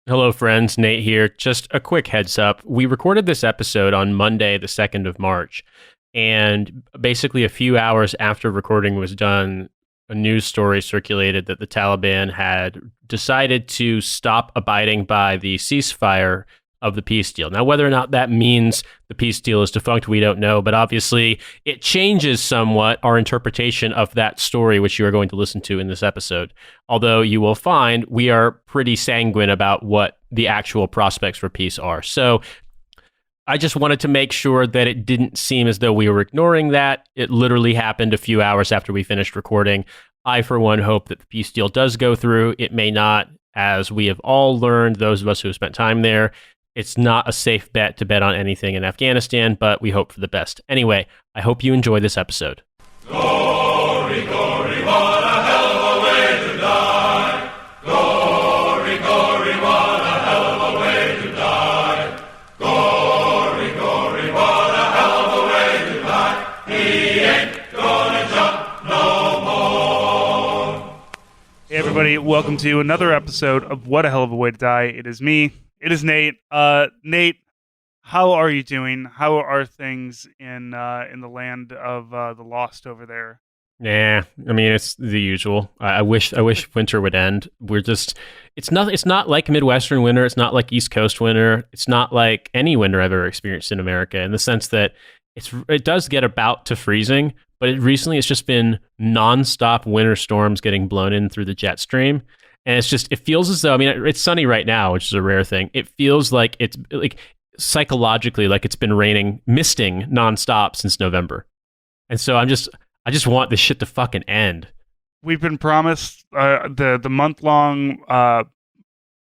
Hello, friends. Nate here. Just a quick heads up. We recorded this episode on Monday, the 2nd of March. And basically, a few hours after recording was done, a news story circulated that the Taliban had decided to stop abiding by the ceasefire of the peace deal. Now, whether or not that means the peace deal is defunct, we don't know. But obviously, it changes somewhat our interpretation of that story, which you are going to listen to in this episode. Although you will find we are pretty sanguine about what the actual prospects for peace are. So I just wanted to make sure that it didn't seem as though we were ignoring that. It literally happened a few hours after we finished recording. I, for one, hope that the peace deal does go through. It may not, as we have all learned, those of us who have spent time there. It's not a safe bet to bet on anything in Afghanistan, but we hope for the best. Anyway, I hope you enjoy this episode. Glory, glory, what a hell of a way to die. Glory, glory, what a hell of a way to die. Glory, glory, what a hell of a way to die. He ain't gonna jump no more. Hey everybody, welcome to another episode of What a Hell of a Way to Die. It is me. It is Nate. Nate, how are you doing? How are things in the land of the lost over there? Nah, I mean it's the usual. I wish winter would end. It's not like Midwestern winter. It's not like East Coast winter. It's not like any winter I've ever experienced in America. In the sense that it does get about to freezing, but recently it's just been nonstop winter storms getting blown in through the jet stream. And it feels as though, I mean, it's sunny right now, which is a rare thing. It feels like it's like psychologically like it's been misting nonstop since November. And so I just want this shit to fucking end. We've been promised the month-long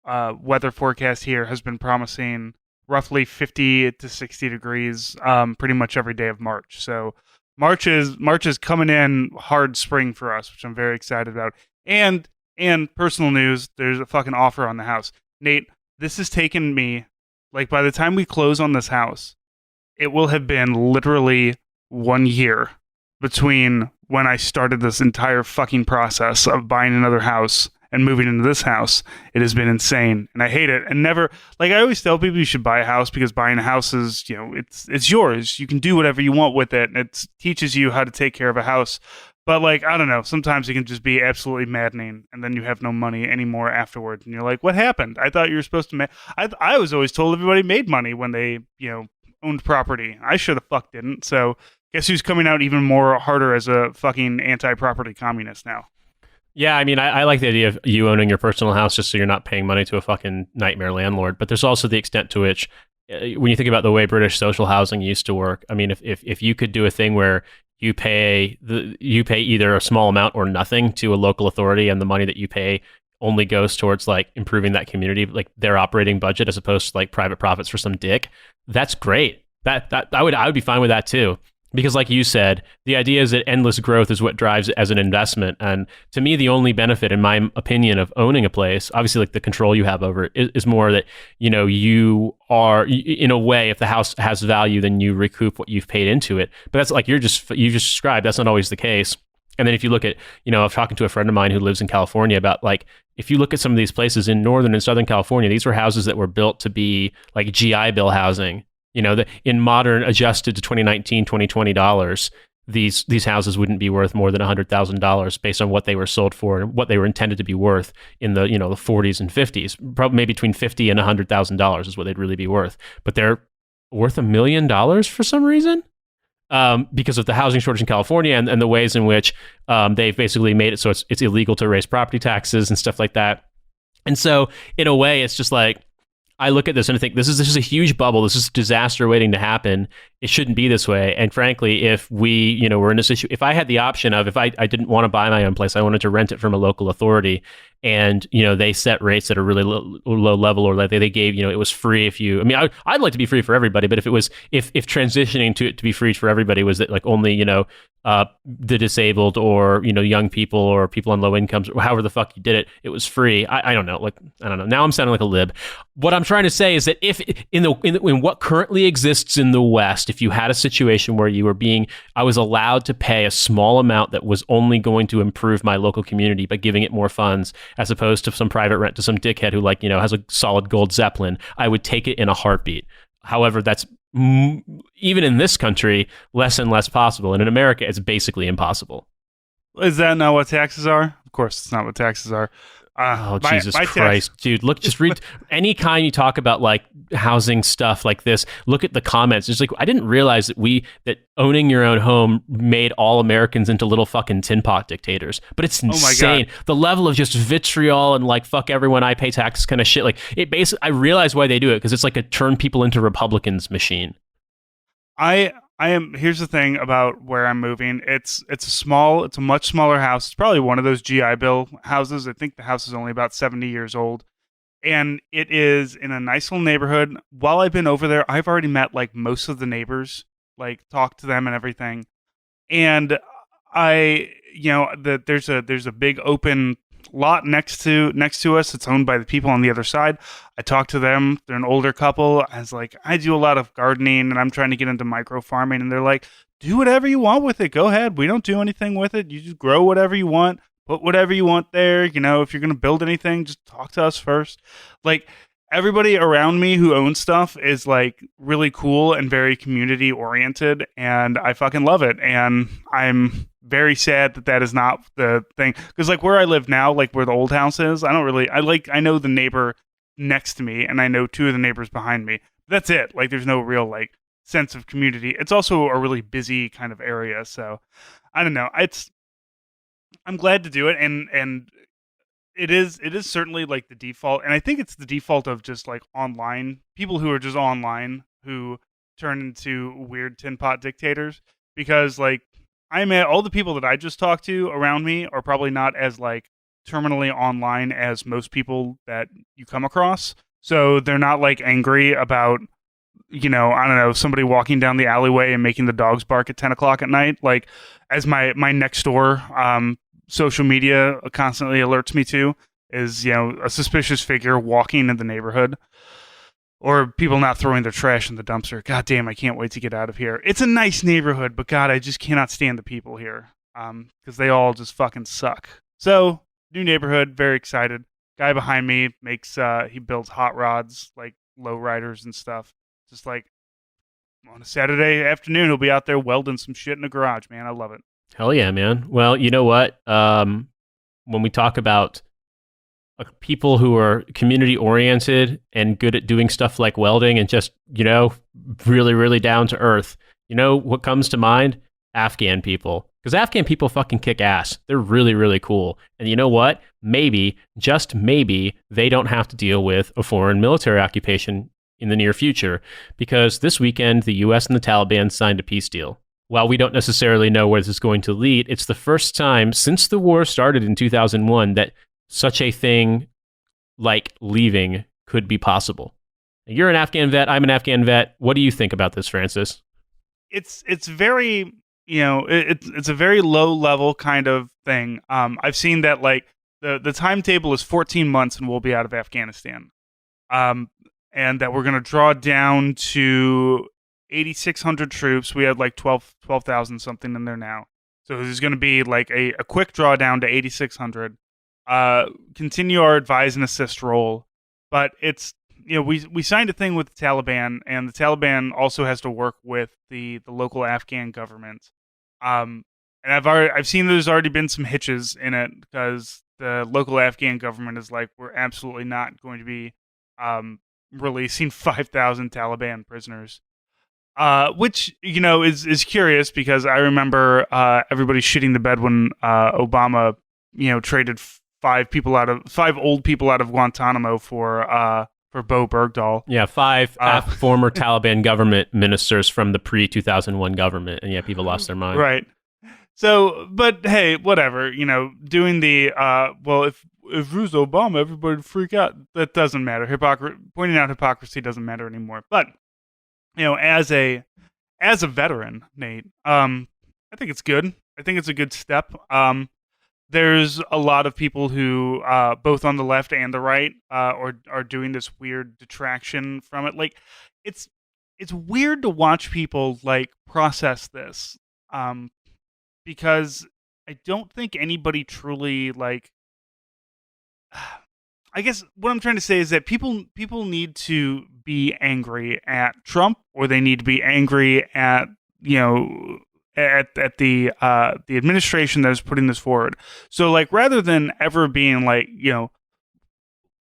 weather forecast here has been promising roughly 50 to 60 degrees pretty much every day of March. So March is coming in hard spring for us, which I'm very excited about. And personal news, there's a fucking offer on the house. Nate, this has taken me, like, by the time we close on this house, it will have been literally 1 year between when I started this entire fucking process of buying another house and moving into this house. It has been insane, and I hate it. And never, like, I always tell people you should buy a house because buying a house is, it's yours. You can do whatever you want with it, and it teaches you how to take care of a house. But, like, I don't know, sometimes it can just be absolutely maddening, and then you have no money anymore afterwards, and you're like, what happened? I thought you were supposed to I was always told everybody made money when they, owned property. I sure the fuck didn't, so guess who's coming out even more harder as a fucking anti-property communist now? Yeah, I mean, I like the idea of you owning your personal house just so you're not paying money to a fucking nightmare landlord, but there's also the extent to which, when you think about the way British social housing used to work, I mean, if you could do a thing where you pay either a small amount or nothing to a local authority, and the money that you pay only goes towards like improving that community, like their operating budget, as opposed to like private profits for some dick. That's great. That I would be fine with that too. Because like you said, the idea is that endless growth is what drives it as an investment. And to me, the only benefit, in my opinion, of owning a place, obviously like the control you have over it, is more that, you are, in a way, if the house has value, then you recoup what you've paid into it. But that's like you just described, that's not always the case. And then if you look at, I'm talking to a friend of mine who lives in California about, like, if you look at some of these places in Northern and Southern California, these were houses that were built to be like GI Bill housing. In modern, adjusted to 2019, 2020 dollars, these houses wouldn't be worth more than $100,000 based on what they were sold for and what they were intended to be worth in the, the 40s and 50s. Probably maybe between $50,000 and $100,000 is what they'd really be worth. But they're worth $1 million for some reason, because of the housing shortage in California and the ways in which they've basically made it so it's illegal to raise property taxes and stuff like that. And so, in a way, it's just like, I look at this and I think this is a huge bubble. This is a disaster waiting to happen. It shouldn't be this way. And frankly, if we, were in a situation, if I had the option of, if I didn't want to buy my own place, I wanted to rent it from a local authority, and, they set rates at a really low level, or like they gave, it was free if you, I'd like to be free for everybody, but if it was, if transitioning to it to be free for everybody was that like only, the disabled or, young people or people on low incomes, or however the fuck you did it, it was free. I don't know. Like, I don't know. Now I'm sounding like a lib. What I'm trying to say is that if in what currently exists in the West, if you had a situation where I was allowed to pay a small amount that was only going to improve my local community by giving it more funds, as opposed to some private rent to some dickhead who like, has a solid gold Zeppelin, I would take it in a heartbeat. However, that's even in this country less and less possible. And in America, it's basically impossible. Is that not what taxes are? Of course, it's not what taxes are. Jesus Christ, dude! Look, just read any kind you talk about like housing stuff like this. Look at the comments. It's like I didn't realize that owning your own home made all Americans into little fucking tin pot dictators. But it's insane. The level of just vitriol and like fuck everyone, I pay taxes kind of shit. Like it basically, I realize why they do it because it's like a turn people into Republicans machine. Here's the thing about where I'm moving. It's a much smaller house. It's probably one of those GI Bill houses. I think the house is only about 70 years old. And it is in a nice little neighborhood. While I've been over there, I've already met like most of the neighbors, like talked to them and everything. And there's a big open lot next to us. It's owned by the people on the other side. I talked to them. They're an older couple. I was like, I do a lot of gardening and I'm trying to get into micro farming. And they're like, do whatever you want with it. Go ahead. We don't do anything with it. You just grow whatever you want. Put whatever you want there. If you're going to build anything, just talk to us first. Like everybody around me who owns stuff is like really cool and very community oriented. And I fucking love it. And I'm very sad that is not the thing, because like where I live now, like where the old house is, I know the neighbor next to me and I know two of the neighbors behind me. That's it. Like there's no real like sense of community. It's also a really busy kind of area, so I don't know. I'm glad to do it, and it is certainly like the default, and I think it's the default of just like online people who are just online who turn into weird tin pot dictators, because like all the people that I just talked to around me are probably not as like terminally online as most people that you come across. So they're not like angry about, I don't know, somebody walking down the alleyway and making the dogs bark at 10 o'clock at night. Like as my next door social media constantly alerts me to is, a suspicious figure walking in the neighborhood. Or people not throwing their trash in the dumpster. God damn, I can't wait to get out of here. It's a nice neighborhood, but God, I just cannot stand the people here. Because they all just fucking suck. So, new neighborhood, very excited. Guy behind me he builds hot rods, like low riders and stuff. Just like on a Saturday afternoon, he'll be out there welding some shit in the garage, man. I love it. Hell yeah, man. Well, you know what? When we talk about people who are community oriented and good at doing stuff like welding and just, really, really down to earth, what comes to mind? Afghan people. Because Afghan people fucking kick ass. They're really, really cool. And you know what? Maybe, just maybe, they don't have to deal with a foreign military occupation in the near future, because this weekend, the US and the Taliban signed a peace deal. While we don't necessarily know where this is going to lead, it's the first time since the war started in 2001 that such a thing like leaving could be possible. You're an Afghan vet. I'm an Afghan vet. What do you think about this, Francis? It's very, it's a very low level kind of thing. I've seen that like the timetable is 14 months and we'll be out of Afghanistan. And that we're going to draw down to 8,600 troops. We had like 12,000 something in there now. So there's going to be like a quick drawdown to 8,600. Continue our advise and assist role, but it's we signed a thing with the Taliban, and the Taliban also has to work with the local Afghan government. And I've seen there's already been some hitches in it, because the local Afghan government is like, we're absolutely not going to be releasing 5,000 Taliban prisoners. Which is curious, because I remember everybody shitting the bed when Obama traded five old people out of Guantanamo for Bo Bergdahl. Yeah, five former Taliban government ministers from the pre-2001 government, and yeah, people lost their mind. Right. So, but hey, whatever. Doing the if it was Obama, everybody would freak out. That doesn't matter. Pointing out hypocrisy doesn't matter anymore. But as a veteran, Nate, I think it's good. I think it's a good step. There's a lot of people who, both on the left and the right, are doing this weird detraction from it. Like, it's weird to watch people like process this, because I don't think anybody truly like. I guess what I'm trying to say is that people need to be angry at Trump, or they need to be angry at the administration that is putting this forward. So like rather than ever being like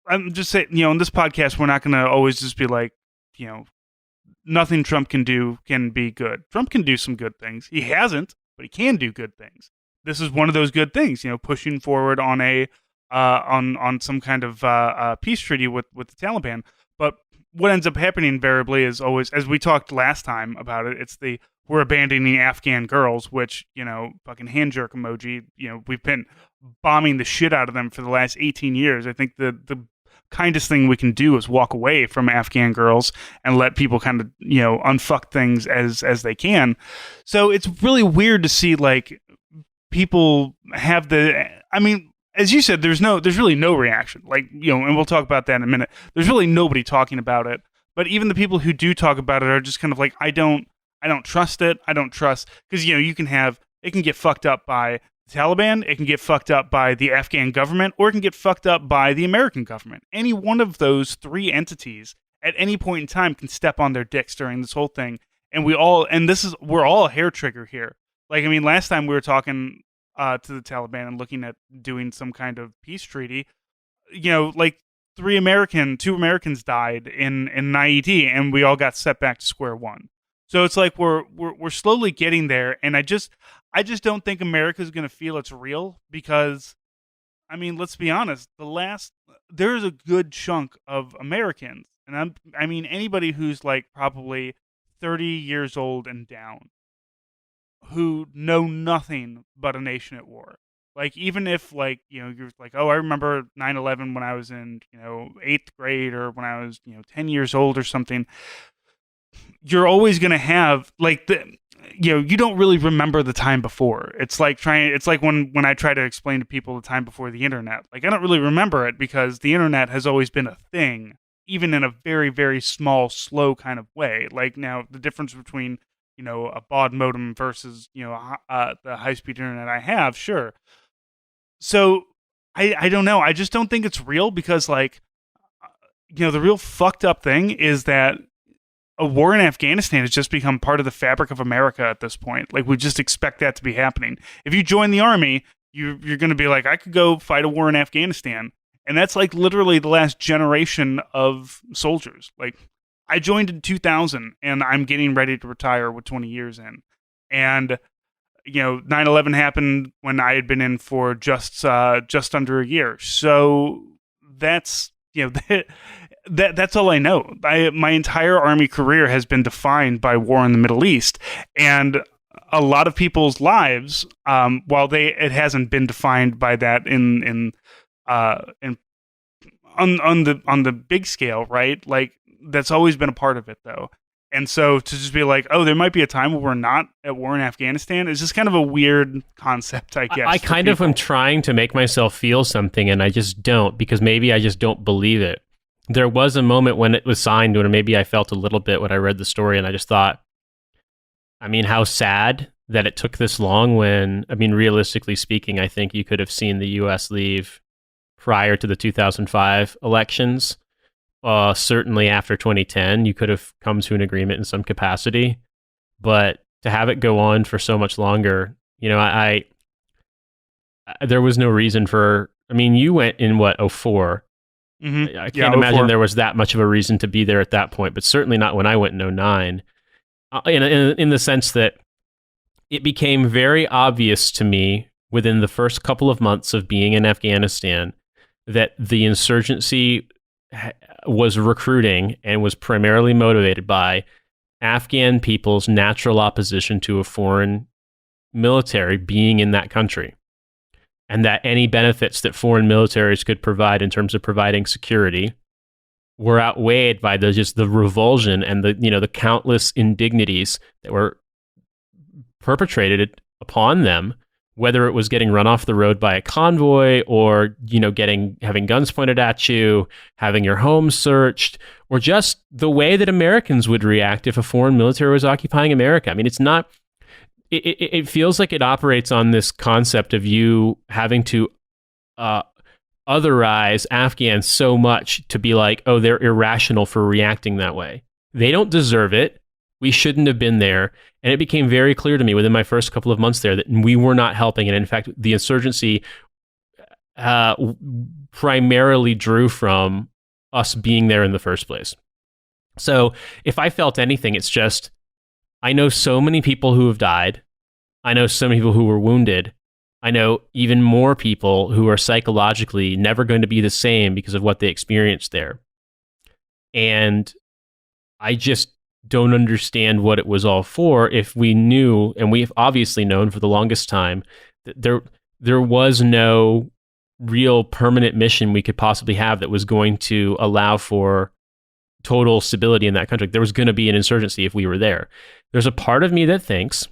I'm just saying in this podcast we're not going to always just be like nothing Trump can do can be good. Trump can do some good things. He hasn't, but he can do good things. This is one of those good things. Pushing forward on a on some kind of peace treaty with the Taliban. But what ends up happening invariably is always, as we talked last time about it, it's the we're abandoning Afghan girls, which, fucking hand jerk emoji. We've been bombing the shit out of them for the last 18 years. I think the kindest thing we can do is walk away from Afghan girls and let people kind of, unfuck things as they can. So it's really weird to see like people have as you said, there's really no reaction. Like, and we'll talk about that in a minute. There's really nobody talking about it. But even the people who do talk about it are just kind of like, I don't trust it. I don't trust, because, it can get fucked up by the Taliban, it can get fucked up by the Afghan government, or it can get fucked up by the American government. Any one of those three entities at any point in time can step on their dicks during this whole thing. And we're all a hair trigger here. Like, last time we were talking to the Taliban and looking at doing some kind of peace treaty, like two Americans died in an IED, and we all got set back to square one. So it's like we're slowly getting there, and I just don't think America's going to feel it's real, because let's be honest, there's a good chunk of Americans, and anybody who's like probably 30 years old and down, who know nothing but a nation at war. Like, even if like, you're like, oh, I remember 9/11 when I was in, 8th grade, or when I was, 10 years old or something, you're always going to have like you don't really remember the time before. It's like when I try to explain to people the time before the internet, like I don't really remember it, because the internet has always been a thing, even in a very, very small, slow kind of way. Like, now the difference between a baud modem versus, the high-speed internet I have, sure. So, I don't know. I just don't think it's real, because, like, the real fucked up thing is that a war in Afghanistan has just become part of the fabric of America at this point. Like, we just expect that to be happening. If you join the army, you're going to be like, I could go fight a war in Afghanistan. And that's, like, literally the last generation of soldiers. Like, I joined in 2000, and I'm getting ready to retire with 20 years in. And, 9/11 happened when I had been in for just under a year. So that's, that's all I know. My entire Army career has been defined by war in the Middle East. And a lot of people's lives, while it hasn't been defined by that on the big scale, right? Like, that's always been a part of it, though. And so to just be like, oh, there might be a time where we're not at war in Afghanistan is just kind of a weird concept, I guess. I kind of am trying to make myself feel something, and I just don't, because maybe I just don't believe it. There was a moment when it was signed when maybe I felt a little bit when I read the story, and I just thought, how sad that it took this long when, realistically speaking, I think you could have seen the U.S. leave prior to the 2005 elections. Certainly after 2010, you could have come to an agreement in some capacity, but to have it go on for so much longer, I there was no reason for. You went in what, 04? Mm-hmm. I can't imagine 04. There was that much of a reason to be there at that point, but certainly not when I went in 09. In the sense that it became very obvious to me within the first couple of months of being in Afghanistan that the insurgency was recruiting and was primarily motivated by Afghan people's natural opposition to a foreign military being in that country, and that any benefits that foreign militaries could provide in terms of providing security were outweighed by the revulsion and the countless indignities that were perpetrated upon them, whether it was getting run off the road by a convoy, or having guns pointed at you, having your home searched, or just the way that Americans would react if a foreign military was occupying America. It's not. It feels like it operates on this concept of you having to otherize Afghans so much to be like, oh, they're irrational for reacting that way. They don't deserve it. We shouldn't have been there. And it became very clear to me within my first couple of months there that we were not helping. And in fact, the insurgency primarily drew from us being there in the first place. So if I felt anything, it's just, I know so many people who have died. I know so many people who were wounded. I know even more people who are psychologically never going to be the same because of what they experienced there. And I just don't understand what it was all for if we knew, and we've obviously known for the longest time, that there was no real permanent mission we could possibly have that was going to allow for total stability in that country. There was going to be an insurgency if we were there. There's a part of me that thinks,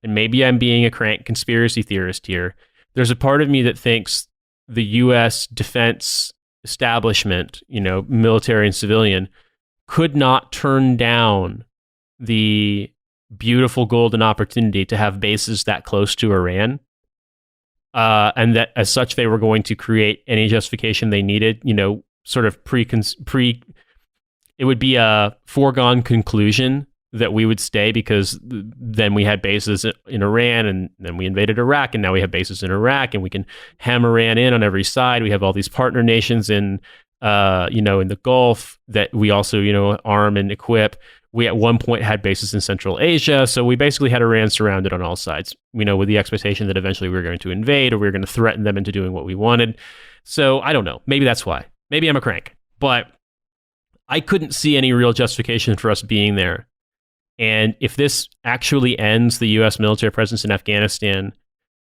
and maybe I'm being a crank conspiracy theorist here, there's a part of me that thinks the U.S. defense establishment, military and civilian, could not turn down the beautiful golden opportunity to have bases that close to Iran. And that as such, they were going to create any justification they needed, sort of it would be a foregone conclusion that we would stay because then we had bases in Iran and then we invaded Iraq and now we have bases in Iraq and we can hem Iran in on every side. We have all these partner nations in the Gulf that we also, arm and equip. We at one point had bases in Central Asia. So we basically had Iran surrounded on all sides, with the expectation that eventually we were going to invade or we were going to threaten them into doing what we wanted. So I don't know. Maybe that's why. Maybe I'm a crank. But I couldn't see any real justification for us being there. And if this actually ends the U.S. military presence in Afghanistan,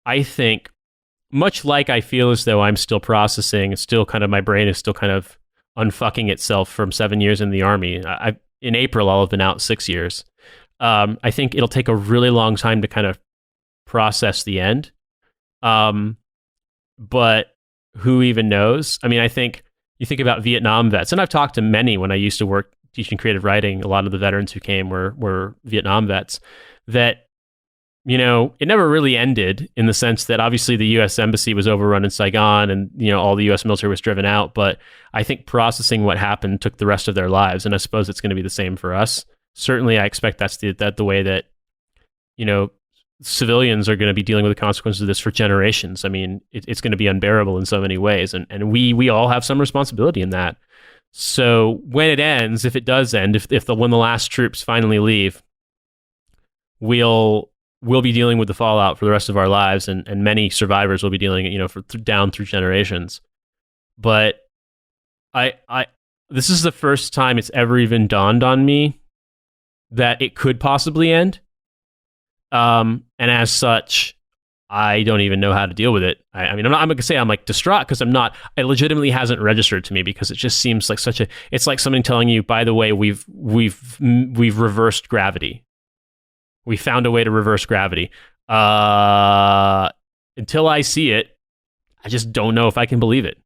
I think, much like I feel as though I'm still processing, my brain is still kind of unfucking itself from 7 years in the Army. In April, I'll have been out 6 years. I think it'll take a really long time to kind of process the end. But who even knows? I mean, I think you think about Vietnam vets, and I've talked to many when I used to work teaching creative writing. A lot of the veterans who came were Vietnam vets that, it never really ended in the sense that obviously the U.S. embassy was overrun in Saigon and, all the U.S. military was driven out. But I think processing what happened took the rest of their lives. And I suppose it's going to be the same for us. Certainly, I expect that's the way that, civilians are going to be dealing with the consequences of this for generations. I mean, it's going to be unbearable in so many ways. And we all have some responsibility in that. So when it ends, if it does end, when the last troops finally leave, we'll be dealing with the fallout for the rest of our lives, and many survivors will be dealing, down through generations. But this is the first time it's ever even dawned on me that it could possibly end. And as such, I don't even know how to deal with it. I'm not going to say I'm like distraught because I'm not. It legitimately hasn't registered to me because it just seems like it's like something telling you, by the way, we've reversed gravity. We found a way to reverse gravity. Until I see it, I just don't know if I can believe it.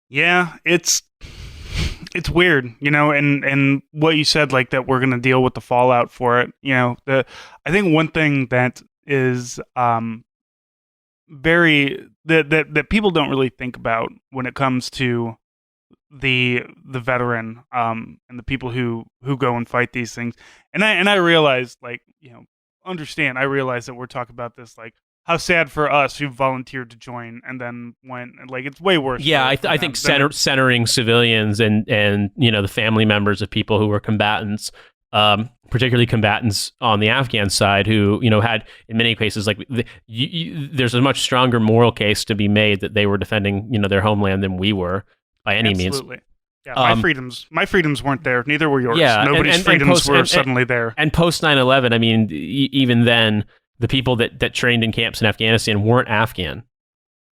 Yeah, it's weird, and what you said, like that we're going to deal with the fallout for it. I think one thing that is that people don't really think about when it comes to the veteran and the people who go and fight these things, and I realize, like, I realize that we're talking about this, like, how sad for us who volunteered to join and then went, like, it's way worse. Yeah, I think centering civilians and the family members of people who were combatants, particularly combatants on the Afghan side who, had in many cases, like, there's a much stronger moral case to be made that they were defending, their homeland than we were by any means. Yeah, my freedoms weren't there. Neither were yours. Yeah, Nobody's freedoms were suddenly there. And post 9/11, I mean, even then, the people that trained in camps in Afghanistan weren't Afghan.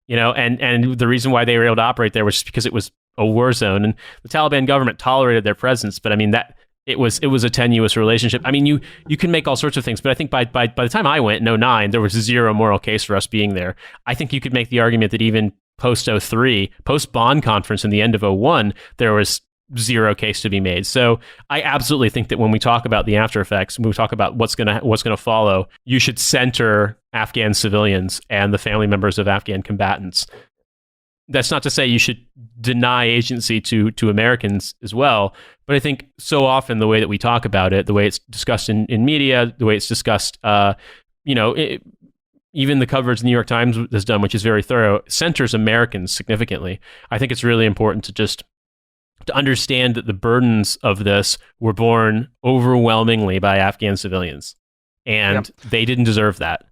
And the reason why they were able to operate there was just because it was a war zone, and the Taliban government tolerated their presence. But I mean, that it was a tenuous relationship. I mean, you can make all sorts of things, but I think by the time I went in 2009, there was zero moral case for us being there. I think you could make the argument that even post 2003, post Bonn conference in the end of 2001, there was zero case to be made. So I absolutely think that when we talk about the after effects, when we talk about what's gonna follow, you should center Afghan civilians and the family members of Afghan combatants That's not to say you should deny agency to Americans as well, but I think so often the way that we talk about it, the way it's discussed in media, the way it's discussed, even the coverage the New York Times has done, which is very thorough, centers Americans significantly. I think it's really important to understand that the burdens of this were borne overwhelmingly by Afghan civilians, and they didn't deserve that.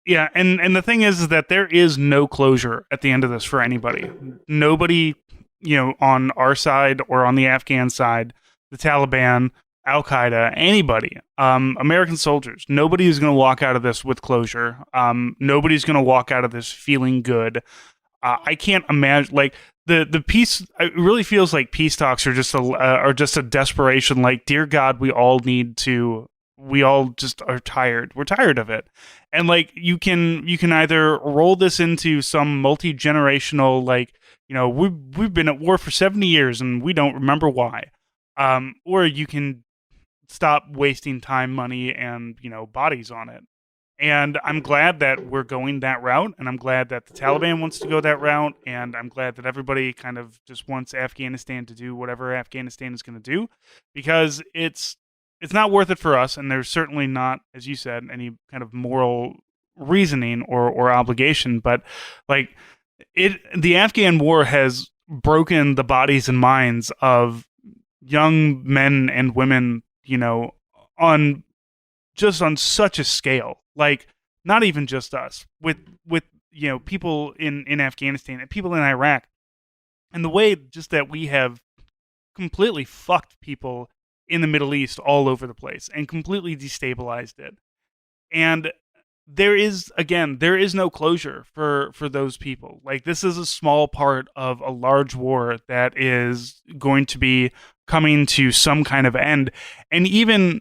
Yeah, and the thing is that there is no closure at the end of this for anybody. Nobody, on our side or on the Afghan side, the Taliban, Al Qaeda, anybody, American soldiers, nobody is going to walk out of this with closure. Nobody's going to walk out of this feeling good. I can't imagine, like, the peace. It really feels like peace talks are just a desperation. Like, dear God, we all just are tired. We're tired of it. And like, you can either roll this into some multi-generational, like, we've been at war for 70 years and we don't remember why. Or you can stop wasting time, money, and, bodies on it. And I'm glad that we're going that route, and I'm glad that the Taliban wants to go that route, and I'm glad that everybody kind of just wants Afghanistan to do whatever Afghanistan is going to do, because it's not worth it for us, and there's certainly not, as you said, any kind of moral reasoning or obligation. But like, the Afghan war has broken the bodies and minds of young men and women, on such a scale. Like, not even just us, with people in Afghanistan and people in Iraq, and the way just that we have completely fucked people in the Middle East all over the place and completely destabilized it. And there is no closure for those people. Like, this is a small part of a large war that is going to be coming to some kind of end. And even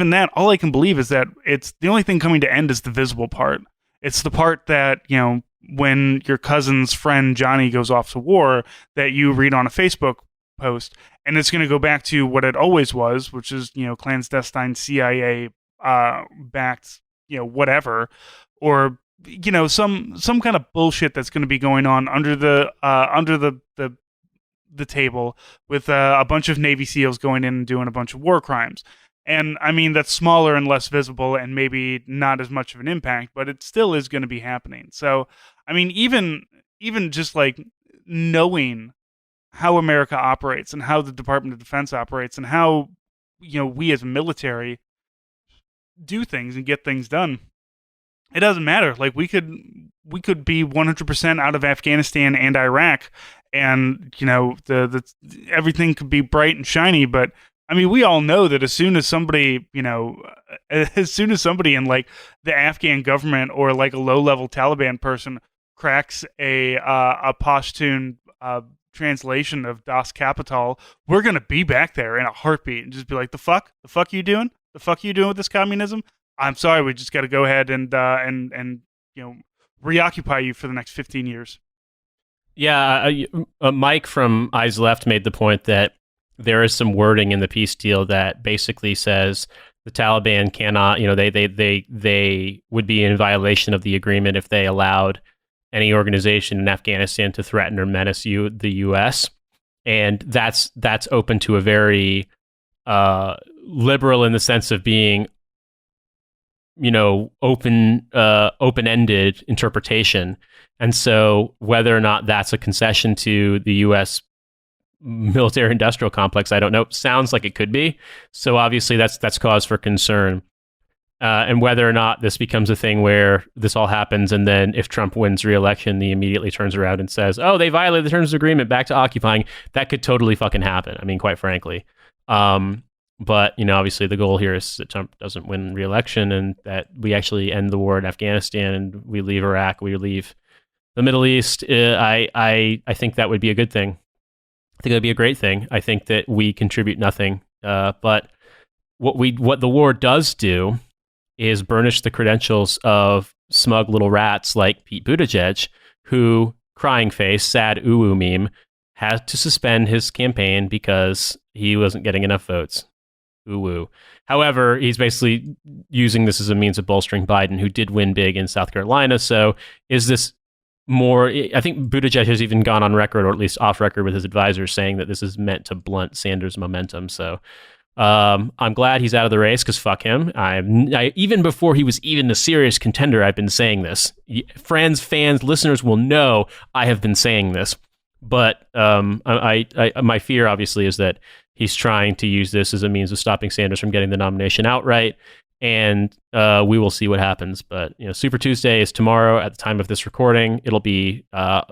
that, all I can believe is that it's the only thing coming to end is the visible part. It's the part that, when your cousin's friend Johnny goes off to war, that you read on a Facebook post, and it's going to go back to what it always was, which is, clandestine CIA backed, whatever, or some kind of bullshit that's going to be going on under the table with a bunch of Navy SEALs going in and doing a bunch of war crimes. And I mean, that's smaller and less visible and maybe not as much of an impact, but it still is going to be happening. So, I mean, even just like knowing how America operates and how the Department of Defense operates and how, we as a military do things and get things done, it doesn't matter. Like, we could be 100% out of Afghanistan and Iraq, and the everything could be bright and shiny. But I mean, we all know that as soon as somebody in like the Afghan government or like a low-level Taliban person cracks a Pashtun translation of Das Kapital, we're gonna be back there in a heartbeat and just be like, the fuck you doing? The fuck you doing with this communism? I'm sorry, we just got to go ahead and reoccupy you for the next 15 years. Yeah, Mike from Eyes Left made the point that there is some wording in the peace deal that basically says the Taliban cannot, they would be in violation of the agreement if they allowed any organization in Afghanistan to threaten or menace the U.S. And that's open to a very liberal in the sense of being, open-ended interpretation. And so whether or not that's a concession to the U.S. military-industrial complex, I don't know. Sounds like it could be. So obviously that's cause for concern. And whether or not this becomes a thing where this all happens and then if Trump wins re-election, he immediately turns around and says, oh, they violated the terms of the agreement, back to occupying. That could totally fucking happen. I mean, quite frankly. But, obviously the goal here is that Trump doesn't win re-election and that we actually end the war in Afghanistan and we leave Iraq, we leave the Middle East. I think that would be a good thing. I think it would be a great thing. I think that we contribute nothing. But what the war does do is burnish the credentials of smug little rats like Pete Buttigieg, who, crying face, sad ooh meme, had to suspend his campaign because he wasn't getting enough votes. Ooh. However, he's basically using this as a means of bolstering Biden, who did win big in South Carolina. So is this more. I think Buttigieg has even gone on record, or at least off record, with his advisors saying that this is meant to blunt Sanders' momentum. So I'm glad he's out of the race because fuck him. Even before he was even the serious contender, I've been saying this. Friends, fans, listeners will know I have been saying this. But my fear, obviously, is that he's trying to use this as a means of stopping Sanders from getting the nomination outright. And we will see what happens. But Super Tuesday is tomorrow at the time of this recording. It'll be a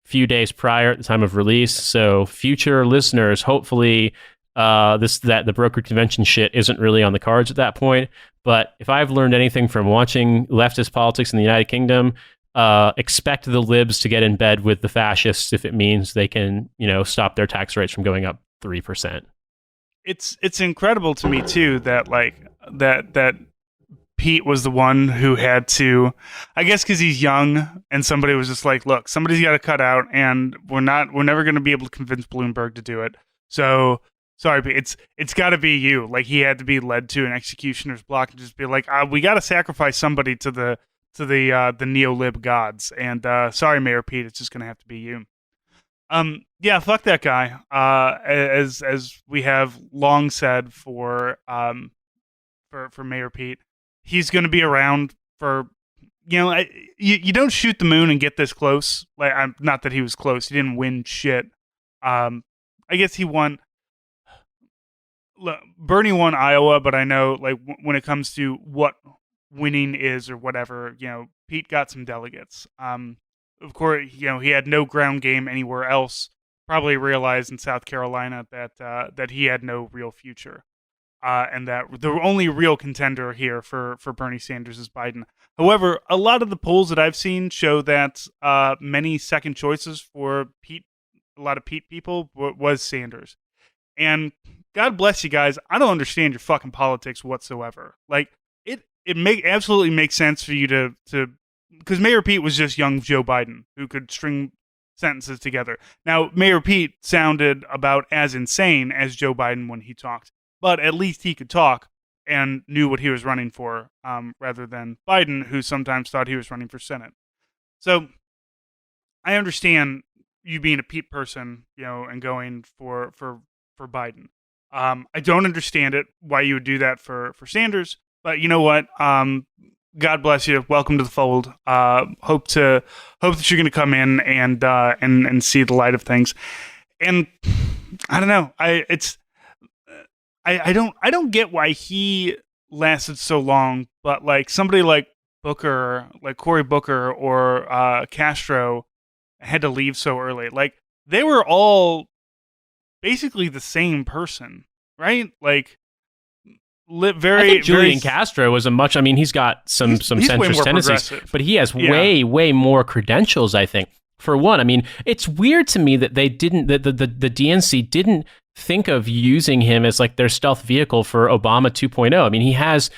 few days prior at the time of release. So future listeners, hopefully the brokered convention shit isn't really on the cards at that point. But if I've learned anything from watching leftist politics in the United Kingdom, expect the libs to get in bed with the fascists if it means they can, stop their tax rates from going up 3%. It's incredible to me too that that Pete was the one who had to, I guess because he's young and somebody was just like, look, somebody's got to cut out and we're never going to be able to convince Bloomberg to do it. So sorry, Pete, it's got to be you. Like he had to be led to an executioner's block and just be like, we got to sacrifice somebody to the neo-lib gods. And sorry, Mayor Pete, it's just going to have to be you. Yeah, fuck that guy. As we have long said for Mayor Pete, he's going to be around for, you don't shoot the moon and get this close. Like, not that he was close. He didn't win shit. I guess he won. Look, Bernie won Iowa, but I know, like, when it comes to what winning is or whatever, Pete got some delegates. Of course, he had no ground game anywhere else. Probably realized in South Carolina that he had no real future, and that the only real contender here for Bernie Sanders is Biden. However, a lot of the polls that I've seen show that many second choices for Pete, a lot of Pete people, was Sanders. And God bless you guys. I don't understand your fucking politics whatsoever. Like it absolutely makes sense for you to because Mayor Pete was just young Joe Biden who could string sentences together. Now, Mayor Pete sounded about as insane as Joe Biden when he talked, but at least he could talk and knew what he was running for, rather than Biden, who sometimes thought he was running for Senate. So I understand you being a Pete person, and going for Biden. I don't understand it, why you would do that for Sanders, but you know what? God bless you. Welcome to the fold. Hope that you're going to come in and see the light of things. And I don't know. I don't get why he lasted so long. But like somebody like Booker, like Cory Booker or Castro, had to leave so early. Like they were all basically the same person, right? Like. I think Julian Castro was he's got some centrist tendencies, but he has way more credentials, I think. For one, it's weird to me that they didn't, the DNC didn't think of using him as like their stealth vehicle for Obama 2.0. He has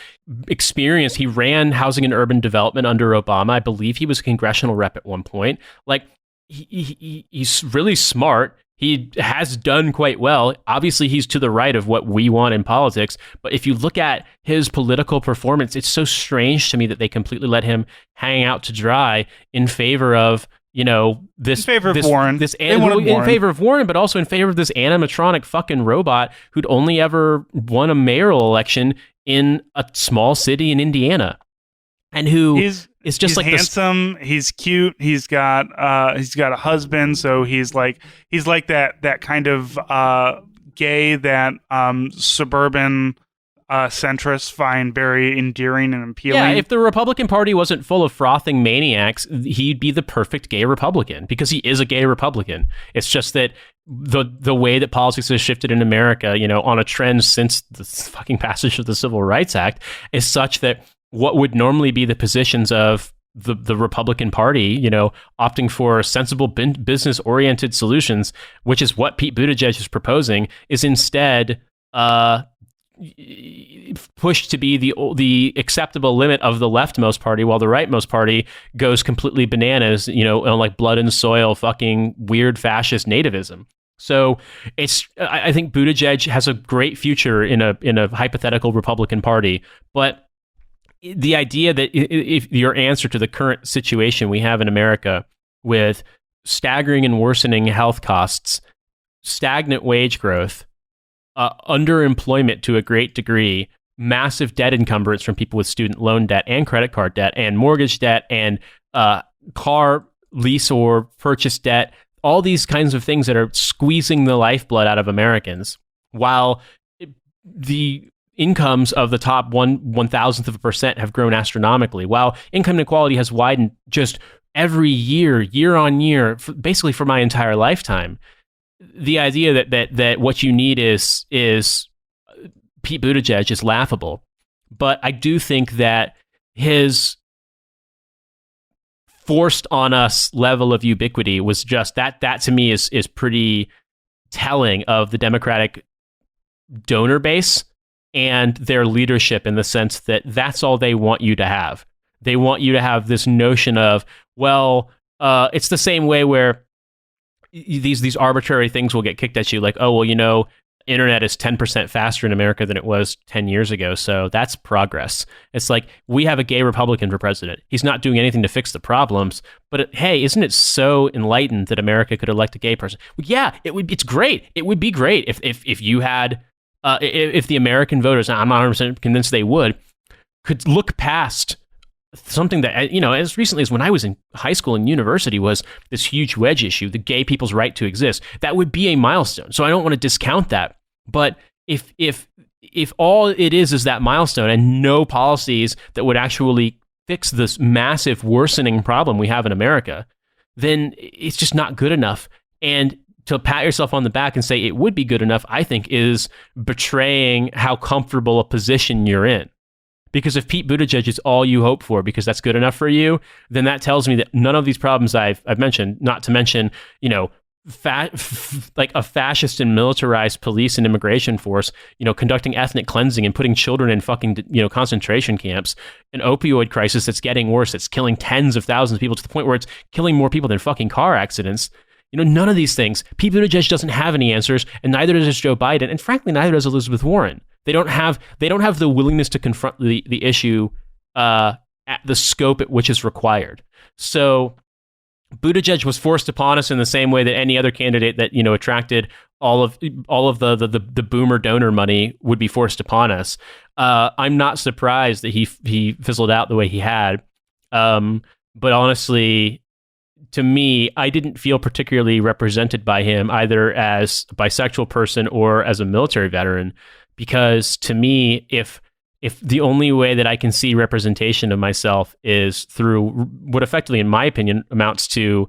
experience. He ran housing and urban development under Obama. I believe he was a congressional rep at one point. Like he's really smart. He has done quite well. Obviously, he's to the right of what we want in politics. But if you look at his political performance, it's so strange to me that they completely let him hang out to dry in favor of, Warren. In favor of Warren, but also in favor of this animatronic fucking robot who'd only ever won a mayoral election in a small city in Indiana. And who is just he's like handsome, he's cute, he's got a husband, so he's like that kind of gay that suburban centrists find very endearing and appealing. Yeah, if the Republican Party wasn't full of frothing maniacs, he'd be the perfect gay Republican because he is a gay Republican. It's just that the way that politics has shifted in America, on a trend since the fucking passage of the Civil Rights Act, is such that what would normally be the positions of the Republican Party, opting for sensible business-oriented solutions, which is what Pete Buttigieg is proposing, is instead pushed to be the acceptable limit of the leftmost party, while the rightmost party goes completely bananas, on like blood and soil, fucking weird fascist nativism. So I think Buttigieg has a great future in a hypothetical Republican Party, but the idea that if your answer to the current situation we have in America with staggering and worsening health costs, stagnant wage growth, underemployment to a great degree, massive debt encumbrance from people with student loan debt and credit card debt and mortgage debt and car lease or purchase debt, all these kinds of things that are squeezing the lifeblood out of Americans, while the incomes of the top 1,000% have grown astronomically, while income inequality has widened just every year on year, basically for my entire lifetime. The idea that what you need is Pete Buttigieg is laughable. But I do think that his forced on us level of ubiquity was just that to me is pretty telling of the Democratic donor base and their leadership, in the sense that that's all they want you to have. They want you to have this notion of, well, it's the same way where these arbitrary things will get kicked at you, like, oh, well, internet is 10% faster in America than it was 10 years ago, so that's progress. It's like, we have a gay Republican for president. He's not doing anything to fix the problems, but hey, isn't it so enlightened that America could elect a gay person? Well, yeah, it's great. It would be great if you had, if the American voters, I'm not 100% convinced they would, could look past something that, as recently as when I was in high school and university, was this huge wedge issue, the gay people's right to exist. That would be a milestone. So I don't want to discount that. But if all it is that milestone and no policies that would actually fix this massive worsening problem we have in America, then it's just not good enough. And to pat yourself on the back and say it would be good enough, I think, is betraying how comfortable a position you're in. Because if Pete Buttigieg is all you hope for, because that's good enough for you, then that tells me that none of these problems I've mentioned, not to mention, like a fascist and militarized police and immigration force, conducting ethnic cleansing and putting children in fucking, concentration camps, an opioid crisis that's getting worse, it's killing tens of thousands of people to the point where it's killing more people than fucking car accidents. None of these things. Pete Buttigieg doesn't have any answers, and neither does Joe Biden, and frankly, neither does Elizabeth Warren. They don't have the willingness to confront the issue at the scope at which is required. So Buttigieg was forced upon us in the same way that any other candidate that attracted all of the boomer donor money would be forced upon us. I'm not surprised that he fizzled out the way he had. But honestly, to me, I didn't feel particularly represented by him, either as a bisexual person or as a military veteran, because to me, if the only way that I can see representation of myself is through what effectively, in my opinion, amounts to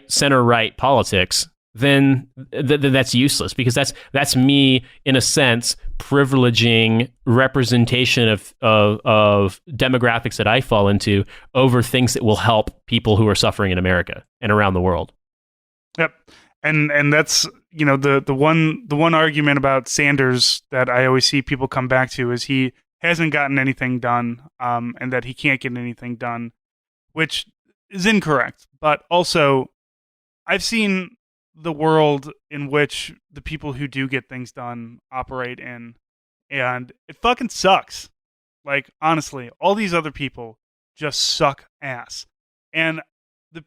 center-right politics, then that's useless, because that's me, in a sense, privileging representation of demographics that I fall into over things that will help people who are suffering in America and around the world. Yep. And that's, the one argument about Sanders that I always see people come back to is he hasn't gotten anything done, and that he can't get anything done, which is incorrect. But also, I've seen the world in which the people who do get things done operate in, and it fucking sucks. Like, honestly, all these other people just suck ass. And just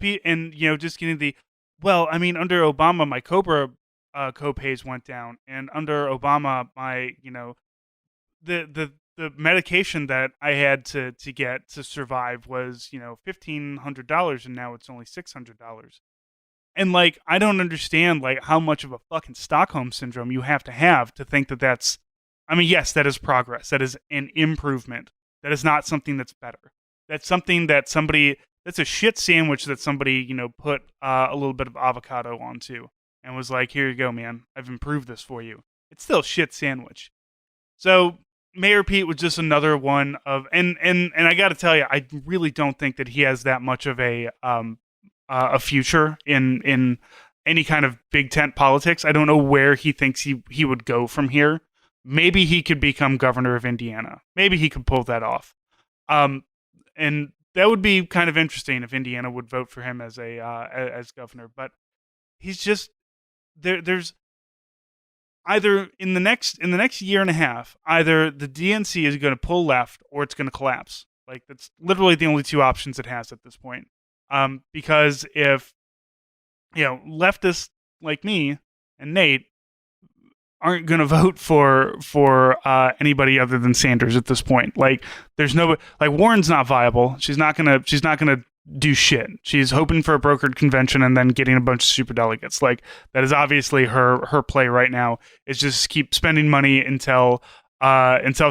getting under Obama, my Cobra co-pays went down, and under Obama, my the medication that I had to get to survive was $1,500, and now it's only $600. And I don't understand how much of a fucking Stockholm syndrome you have to think that that's. I mean, yes, that is progress. That is an improvement. That is not something that's better. That's something that that's a shit sandwich that somebody, put a little bit of avocado onto and was like, here you go, man. I've improved this for you. It's still a shit sandwich. So Mayor Pete was just another one of, and I got to tell you, I really don't think that he has that much of a future in any kind of big tent politics. I don't know where he thinks he would go from here. Maybe he could become governor of Indiana. Maybe he could pull that off. And that would be kind of interesting if Indiana would vote for him as as governor. But he's just there's either in the next year and a half, either the DNC is going to pull left or it's going to collapse. That's literally the only two options it has at this point. Because if leftists like me and Nate aren't going to vote for anybody other than Sanders at this point. Like, there's no like Warren's not viable. She's not gonna do shit. She's hoping for a brokered convention and then getting a bunch of super delegates. Like, that is obviously her play right now. Is just keep spending money until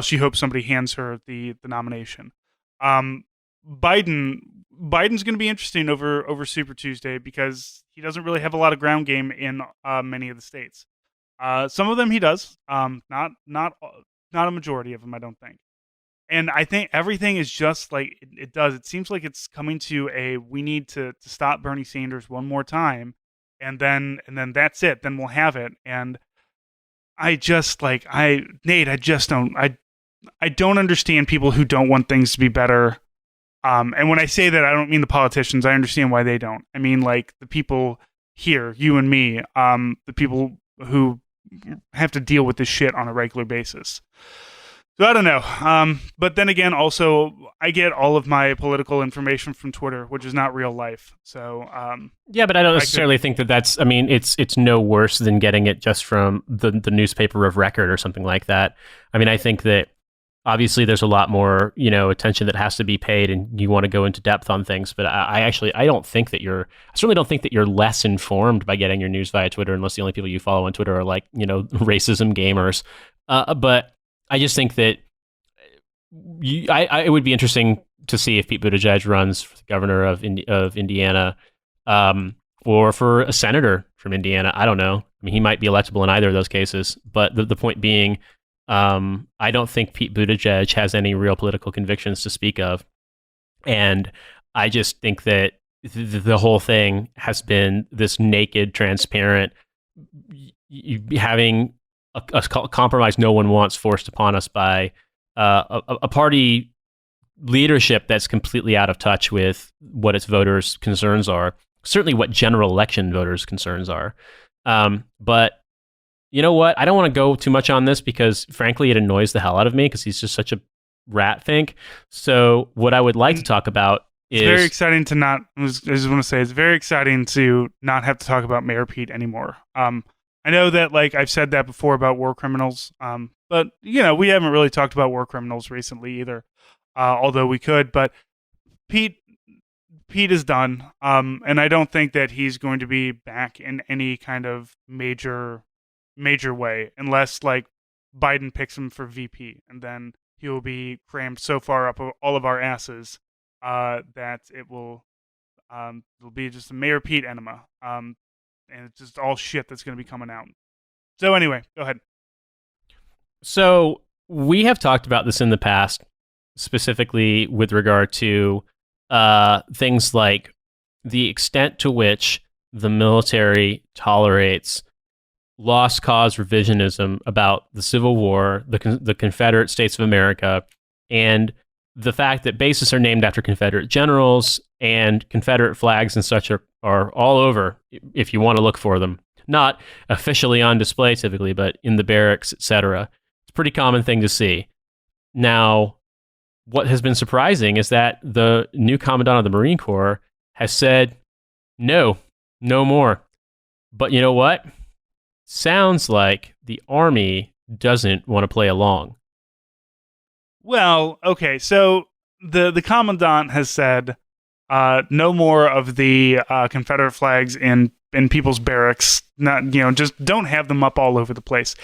she hopes somebody hands her the nomination. Um, Biden's going to be interesting over Super Tuesday because he doesn't really have a lot of ground game in many of the states. Some of them he does. Not a majority of them, I don't think. And I think everything is just like it does. It seems like it's coming to we need to stop Bernie Sanders one more time, and then that's it. Then we'll have it. And Nate, I don't understand people who don't want things to be better. And when I say that, I don't mean the politicians. I understand why they don't. I mean, like, the people here, you and me, the people who have to deal with this shit on a regular basis. So I don't know. But then again, also, I get all of my political information from Twitter, which is not real life. So yeah, but I don't necessarily think that's. I mean, it's no worse than getting it just from the newspaper of record or something like that. I mean, I think that obviously there's a lot more attention that has to be paid, and you want to go into depth on things. But I don't think that I certainly don't think that you're less informed by getting your news via Twitter, unless the only people you follow on Twitter are like racism gamers. But I just think that it would be interesting to see if Pete Buttigieg runs for the governor of Indiana, or for a senator from Indiana. I don't know. I mean, he might be electable in either of those cases. But the point being, I don't think Pete Buttigieg has any real political convictions to speak of. And I just think that the whole thing has been this naked, transparent, having a compromise no one wants forced upon us by a party leadership that's completely out of touch with what its voters' concerns are, certainly what general election voters' concerns are. But you know what? I don't want to go too much on this because, frankly, it annoys the hell out of me because he's just such a rat fink. So what I would like to talk about is... It's very exciting to not... I just want to say, it's very exciting to not have to talk about Mayor Pete anymore. I know that, like, I've said that before about war criminals, but, we haven't really talked about war criminals recently either, although we could. But Pete is done, and I don't think that he's going to be back in any kind of major way unless, like, Biden picks him for VP, and then he will be crammed so far up all of our asses that it'll be just a Mayor Pete enema. And it's just all shit that's going to be coming out. So anyway, go ahead. So we have talked about this in the past, specifically with regard to things like the extent to which the military tolerates lost cause revisionism about the Civil War, the Confederate States of America, and the fact that bases are named after Confederate generals and Confederate flags and such are all over if you want to look for them. Not officially on display typically, but in the barracks, etc. It's a pretty common thing to see. Now, what has been surprising is that the new commandant of the Marine Corps has said, no more. But you know what? Sounds like the Army doesn't want to play along. Well, okay, so the commandant has said no more of the Confederate flags in people's barracks. Not just don't have them up all over the place.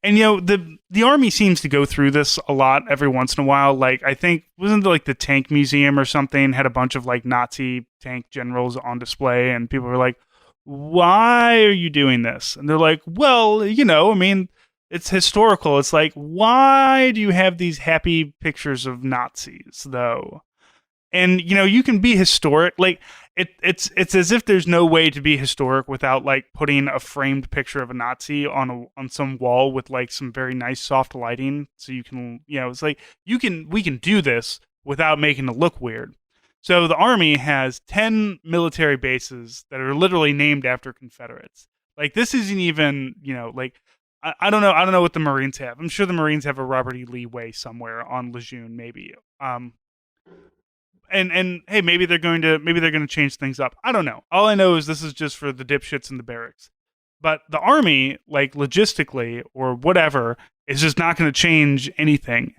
And the Army seems to go through this a lot every once in a while. Like, I think wasn't it like the Tank Museum or something had a bunch of like Nazi tank generals on display, and people were like, "Why are you doing this?" And they're like, "Well, I mean, it's historical." It's like, why do you have these happy pictures of Nazis, though? And, you can be historic. Like, it's as if there's no way to be historic without, like, putting a framed picture of a Nazi on some wall with, like, some very nice soft lighting. So you can, it's like, we can do this without making it look weird. So the Army has 10 military bases that are literally named after Confederates. Like, this isn't even, like... I don't know. I don't know what the Marines have. I'm sure the Marines have a Robert E. Lee Way somewhere on Lejeune, maybe. and hey, maybe they're going to change things up. I don't know. All I know is this is just for the dipshits in the barracks. But the army, like logistically or whatever, is just not going to change anything.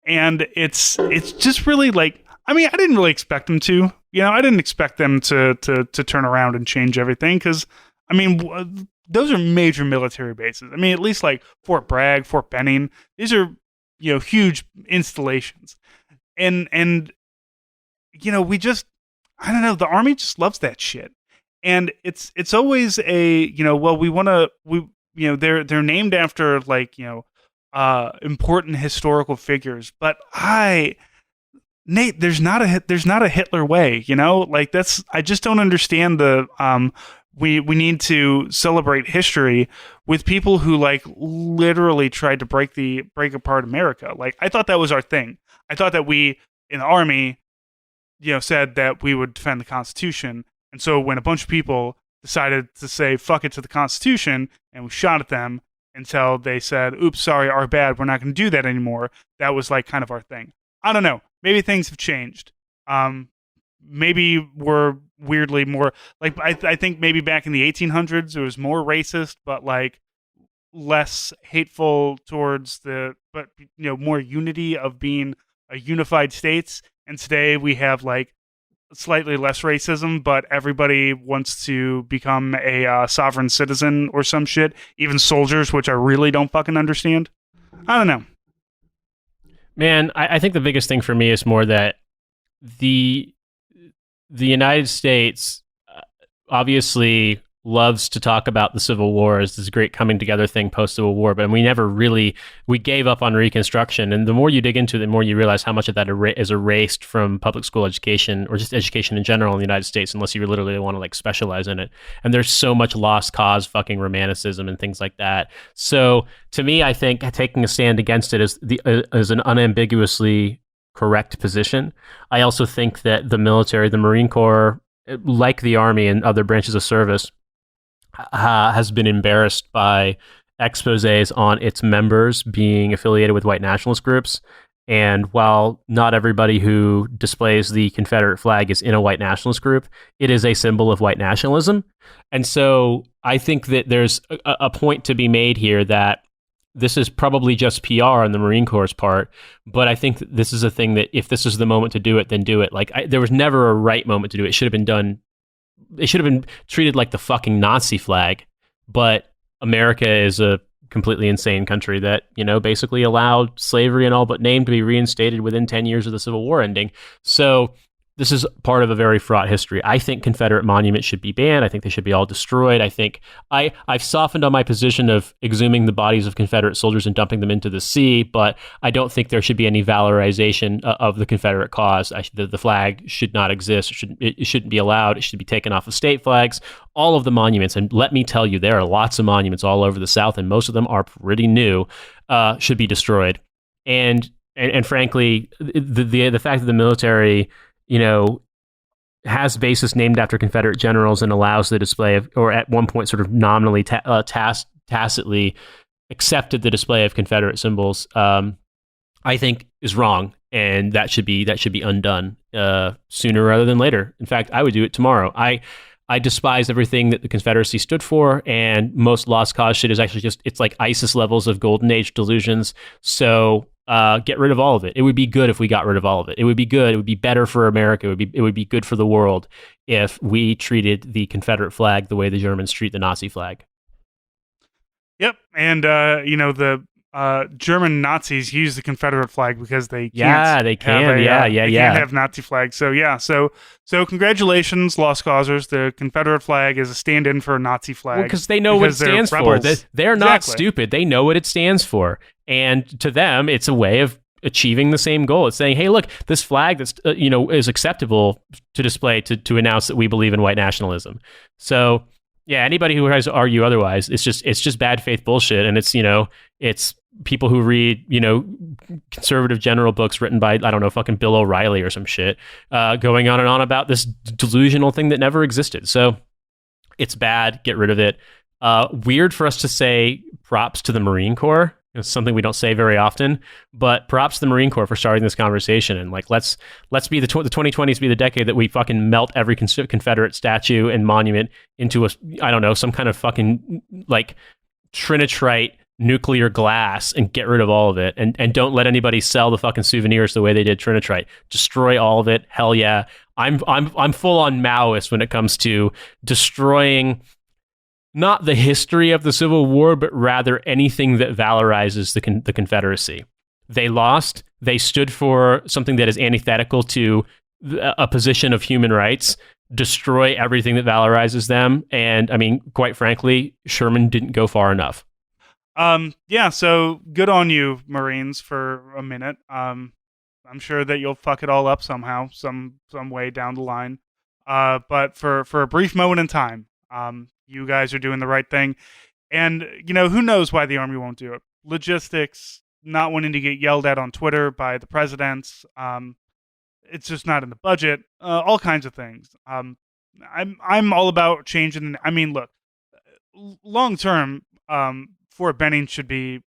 And it's just really like, I mean, I didn't really expect them to. I didn't expect them to turn around and change everything because, I mean, those are major military bases. I mean, at least like Fort Bragg, Fort Benning, these are, huge installations. And we just, I don't know, the army just loves that shit. And it's always well, they're named after like, important historical figures, but Nate, there's not a Hitler way, like I just don't understand we need to celebrate history with people who like literally tried to break apart America. Like I thought that was our thing. I thought that we in the army, said that we would defend the Constitution. And so when a bunch of people decided to say fuck it to the Constitution and we shot at them until they said, oops, sorry, our bad, we're not going to do that anymore. That was like kind of our thing. I don't know. Maybe things have changed. Maybe we're weirdly more like I think maybe back in the 1800s it was more racist, but like less hateful towards more unity of being a unified states. And today we have like slightly less racism, but everybody wants to become a sovereign citizen or some shit. Even soldiers, which I really don't fucking understand. I don't know. Man, I think the biggest thing for me is more that the United States obviously loves to talk about the Civil War as this great coming together thing post-Civil War, but we gave up on Reconstruction. And the more you dig into it, the more you realize how much of that is erased from public school education or just education in general in the United States, unless you literally want to like specialize in it. And there's so much lost cause fucking romanticism and things like that. So to me, I think taking a stand against it is an unambiguously correct position. I also think that the military, the Marine Corps, like the Army and other branches of service, has been embarrassed by exposés on its members being affiliated with white nationalist groups. And while not everybody who displays the Confederate flag is in a white nationalist group, it is a symbol of white nationalism. And so I think that there's a point to be made here that this is probably just PR on the Marine Corps' part, but I think that this is a thing that if this is the moment to do it, then do it. Like there was never a right moment to do it. It should have been done. It should have been treated like the fucking Nazi flag, but America is a completely insane country that, basically allowed slavery and all but name to be reinstated within 10 years of the Civil War ending. So this is part of a very fraught history. I think Confederate monuments should be banned. I think they should be all destroyed. I think I've softened on my position of exhuming the bodies of Confederate soldiers and dumping them into the sea, but I don't think there should be any valorization of the Confederate cause. The flag should not exist. It shouldn't be allowed. It should be taken off of state flags. All of the monuments, and let me tell you, there are lots of monuments all over the South, and most of them are pretty new, should be destroyed. And frankly, the fact that the military has bases named after Confederate generals and allows the display of, or at one point sort of nominally tacitly accepted the display of Confederate symbols, I think is wrong, and that should be undone sooner rather than later. In fact, I would do it tomorrow. I despise everything that the Confederacy stood for, and most lost cause shit is actually it's like ISIS levels of golden age delusions. So get rid of all of it. It would be good if we got rid of all of it. It would be good. It would be better for America. It would be good for the world if we treated the Confederate flag the way the Germans treat the Nazi flag. Yep, and the German Nazis use the Confederate flag because they can't. They can. They Yeah. can't have Nazi flags. So yeah. So congratulations, lost causers. The Confederate flag is a stand-in for a Nazi flag. Because they know what it stands for. They're not Exactly. stupid. They know what it stands for, and to them, it's a way of achieving the same goal. It's saying, hey, look, this flag that's is acceptable to display to announce that we believe in white nationalism. So. Yeah, anybody who tries to argue otherwise, it's just bad faith bullshit, and it's people who read conservative general books written by fucking Bill O'Reilly or some shit, going on and on about this delusional thing that never existed. So it's bad. Get rid of it. Weird for us to say props to the Marine Corps It's something we don't say very often, but props to the Marine Corps for starting this conversation. And like, let's be the 2020s be the decade that we fucking melt every Confederate statue and monument into I don't know, some kind of fucking like trinitrite nuclear glass and get rid of all of it. And don't let anybody sell the fucking souvenirs the way they did trinitrite. Destroy all of it. Hell yeah. I'm full on Maoist when it comes to destroying not the history of the Civil War, but rather anything that valorizes the Confederacy. They lost. They stood for something that is antithetical to a position of human rights. Destroy everything that valorizes them. And I mean, quite frankly, Sherman didn't go far enough. Yeah, so good on you, Marines, for a minute. I'm sure that you'll fuck it all up somehow, some way down the line. But for a brief moment in time, you guys are doing the right thing. And, who knows why the Army won't do it? Logistics, not wanting to get yelled at on Twitter by the presidents. It's just not in the budget. All kinds of things. I'm all about changing. I mean, look, long term, Fort Benning should be,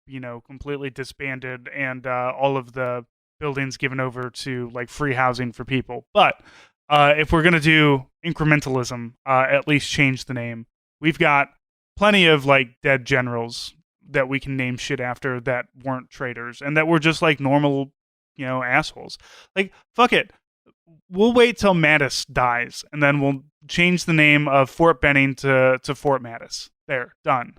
completely disbanded and all of the buildings given over to like free housing for people. But if we're gonna do incrementalism, at least change the name. We've got plenty of like dead generals that we can name shit after that weren't traitors and that were just like normal, assholes. Like, fuck it. We'll wait till Mattis dies and then we'll change the name of Fort Benning to Fort Mattis. There, done.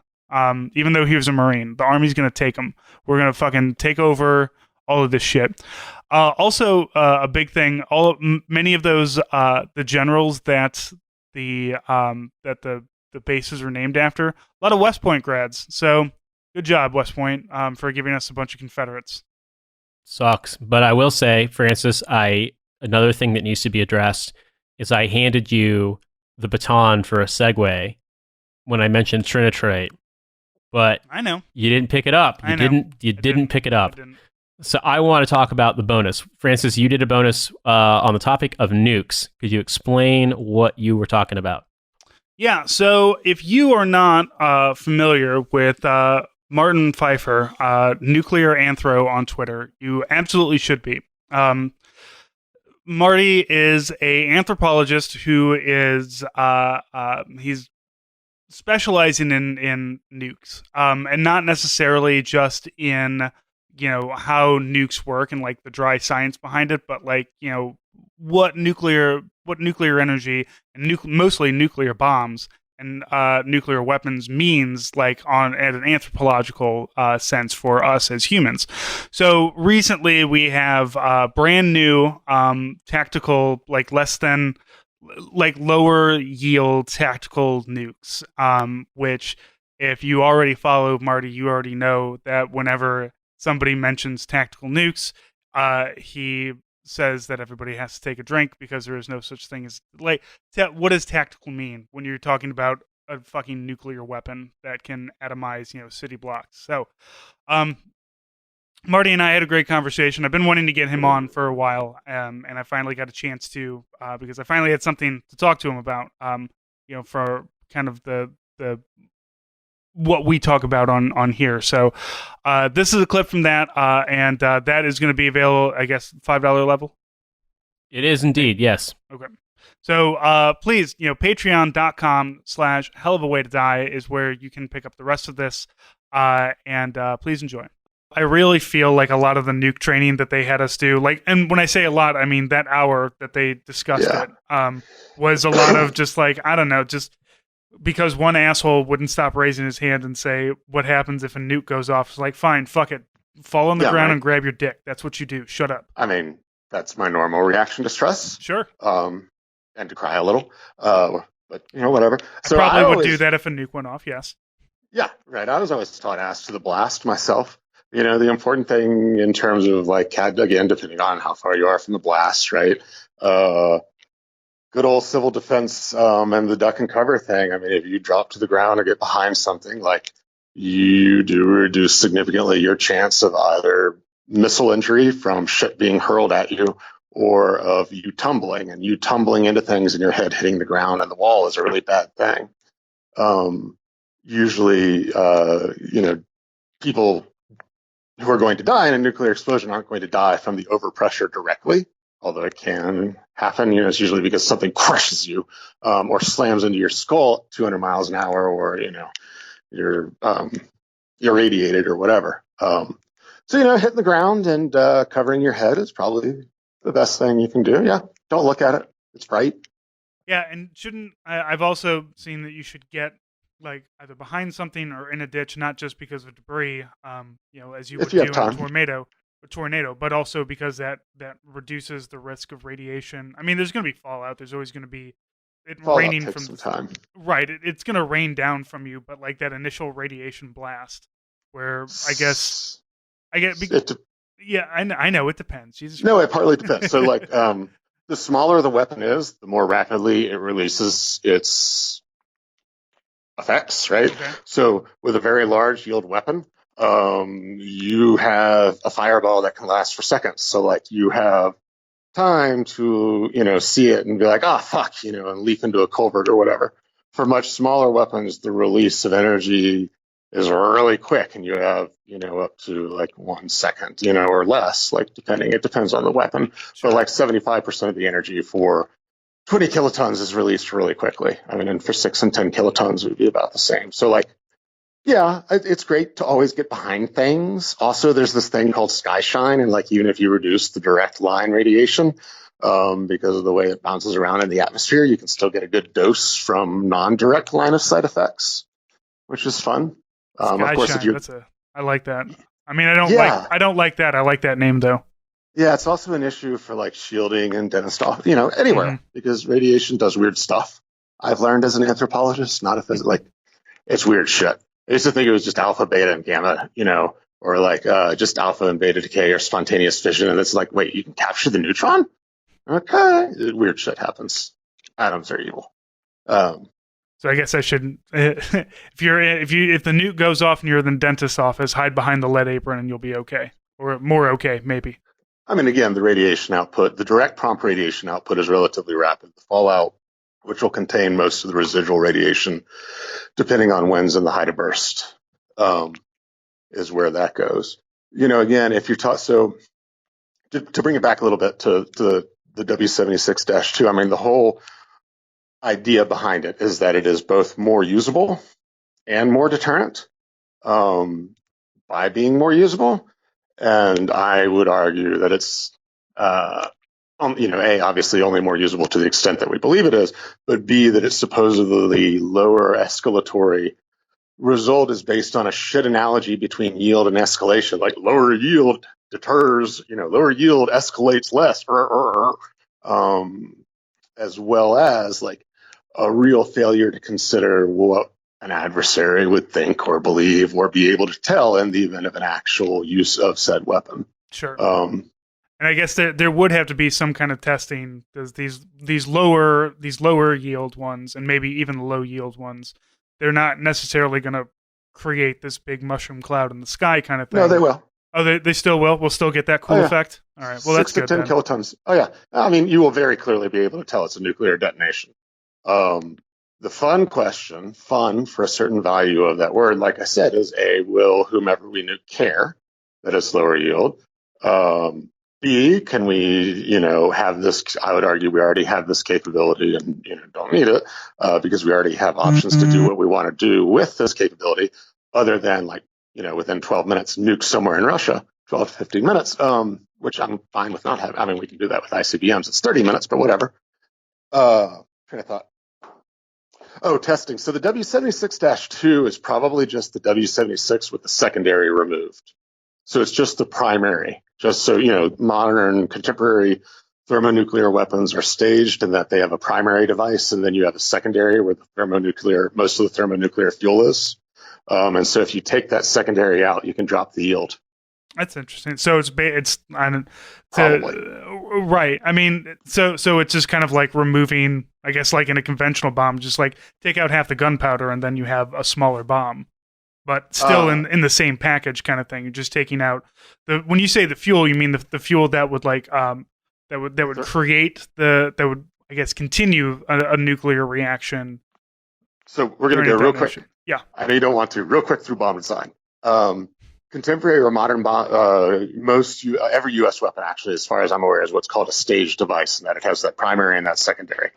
Even though he was a Marine, the Army's gonna take him. We're gonna fucking take over all of this shit. Also, a big thing. Many of those the generals that the bases are named after, a lot of West Point grads. So good job, West Point, for giving us a bunch of Confederates. Sucks, but I will say, Francis, another thing that needs to be addressed is I handed you the baton for a segue when I mentioned trinitrate, but I know you didn't pick it up. You didn't pick it up. So I want to talk about the bonus. Francis, you did a bonus on the topic of nukes. Could you explain what you were talking about? Yeah, so if you are not familiar with Martin Pfeiffer, Nuclear Anthro on Twitter, you absolutely should be. Marty is a anthropologist who is he's specializing in nukes, and not necessarily just in how nukes work and like the dry science behind it, but like what nuclear energy and mostly nuclear bombs and nuclear weapons means like at an anthropological sense for us as humans. So recently we have brand new tactical, like lower yield tactical nukes, which if you already follow Marty, you already know that whenever somebody mentions tactical nukes, he says that everybody has to take a drink because there is no such thing as what does tactical mean when you're talking about a fucking nuclear weapon that can atomize city blocks? So Marty and I had a great conversation. I've been wanting to get him on for a while, and I finally got a chance to because I finally had something to talk to him about, for kind of the what we talk about on here. So this is a clip from that, and that is going to be available, I guess, $5 level. It is indeed, yes. Okay. So please, patreon.com/hell of a way to die is where you can pick up the rest of this, and please enjoy. I really feel like a lot of the nuke training that they had us do, and when I say a lot, I mean that hour that they discussed it, was a lot of just like, I don't know, just because one asshole wouldn't stop raising his hand and say, what happens if a nuke goes off? It's like, fine, fuck it. Fall on the ground and grab your dick. That's what you do. Shut up. I mean, that's my normal reaction to stress. Sure. And to cry a little. But, whatever. I probably would do that if a nuke went off, yes. Yeah, right. I was always taught ass to the blast myself. The important thing in terms of again, depending on how far you are from the blast, right? Good old civil defense and the duck and cover thing. I mean, if you drop to the ground or get behind something, you do reduce significantly your chance of either missile injury from shit being hurled at you or of you tumbling. And you tumbling into things and your head hitting the ground and the wall is a really bad thing. Usually, people who are going to die in a nuclear explosion aren't going to die from the overpressure directly, although it can happen. It's usually because something crushes you or slams into your skull at 200 miles an hour, or you're irradiated or whatever. So hitting the ground and covering your head is probably the best thing you can do. Yeah, don't look at it; it's bright. Yeah, and I've also seen that you should get like either behind something or in a ditch, not just because of debris, as you would do in a tornado, but also because that reduces the risk of radiation. I mean, there's going to be fallout. There's always going to be raining takes from some time. Right. It's going to rain down from you, but like that initial radiation blast, where I get. Yeah, I know it depends. Jesus no, it partly depends. So like, the smaller the weapon is, the more rapidly it releases its effects, right? Okay. So with a very large yield weapon, you have a fireball that can last for seconds. So like you have time to, see it and be like, oh, fuck, and leap into a culvert or whatever. For much smaller weapons, the release of energy is really quick, and you have, up to like 1 second, or less, like it depends on the weapon. Sure. But like 75% of the energy for 20 kilotons is released really quickly. I mean, and for 6 and 10 kilotons, it would be about the same. So like, yeah, it's great to always get behind things. Also, there's this thing called sky shine, and like even if you reduce the direct line radiation, because of the way it bounces around in the atmosphere, you can still get a good dose from non-direct line of sight effects, which is fun. Of course, shine, I like that. I mean, I don't like that. I like that name though. Yeah, it's also an issue for like shielding and dentist office, anywhere, because radiation does weird stuff. I've learned as an anthropologist, not a physicist, like it's weird shit. I used to think it was just alpha, beta, and gamma, or like just alpha and beta decay or spontaneous fission. And it's like, wait, you can capture the neutron? Okay, weird shit happens. Atoms are evil. So I guess I shouldn't. If the nuke goes off and you're in the dentist's office, hide behind the lead apron and you'll be okay, or more okay, maybe. I mean, again, the radiation output, the direct prompt radiation output is relatively rapid. The fallout, which will contain most of the residual radiation, depending on when's in the height of burst, is where that goes. Again, if you're taught, so to bring it back a little bit to the W76-2, I mean, the whole idea behind it is that it is both more usable and more deterrent by being more usable. And I would argue that it's, obviously only more usable to the extent that we believe it is, but B, that it's supposedly lower escalatory result is based on a shit analogy between yield and escalation, like lower yield deters, lower yield escalates less, as well as like a real failure to consider what an adversary would think or believe or be able to tell in the event of an actual use of said weapon. Sure. And I guess there would have to be some kind of testing, because these lower yield ones, and maybe even the low yield ones, they're not necessarily going to create this big mushroom cloud in the sky kind of thing. No, they will. Oh, they still will? We'll still get that cool effect? All right. Well, that's good. 6 to 10 kilotons. Oh, yeah. I mean, you will very clearly be able to tell it's a nuclear detonation. The fun question, fun for a certain value of that word, like I said, is A, will whomever we nuke care that it's lower yield? B, can we, have this? I would argue we already have this capability and, don't need it because we already have options to do what we want to do with this capability, other than like, within 12 minutes, nuke somewhere in Russia, 12 to 15 minutes, which I'm fine with not having. I mean, we can do that with ICBMs. It's 30 minutes, but whatever. Train of thought. Oh, testing. So the W76-2 is probably just the W76 with the secondary removed. So it's just the primary. Just so, modern contemporary thermonuclear weapons are staged in that they have a primary device, and then you have a secondary where most of the thermonuclear fuel is. And so if you take that secondary out, you can drop the yield. That's interesting. So right. I mean, so it's just kind of like removing, I guess, like in a conventional bomb, just like take out half the gunpowder and then you have a smaller bomb, but still in the same package kind of thing. You're just taking out when you say the fuel, you mean the fuel that would like that would create that would, I guess, continue a nuclear reaction. So we're going to go real quick. Yeah. I know you don't want to. Real quick through bomb design. contemporary or modern every U.S. weapon, actually, as far as I'm aware, is what's called a staged device, and that it has that primary and that secondary.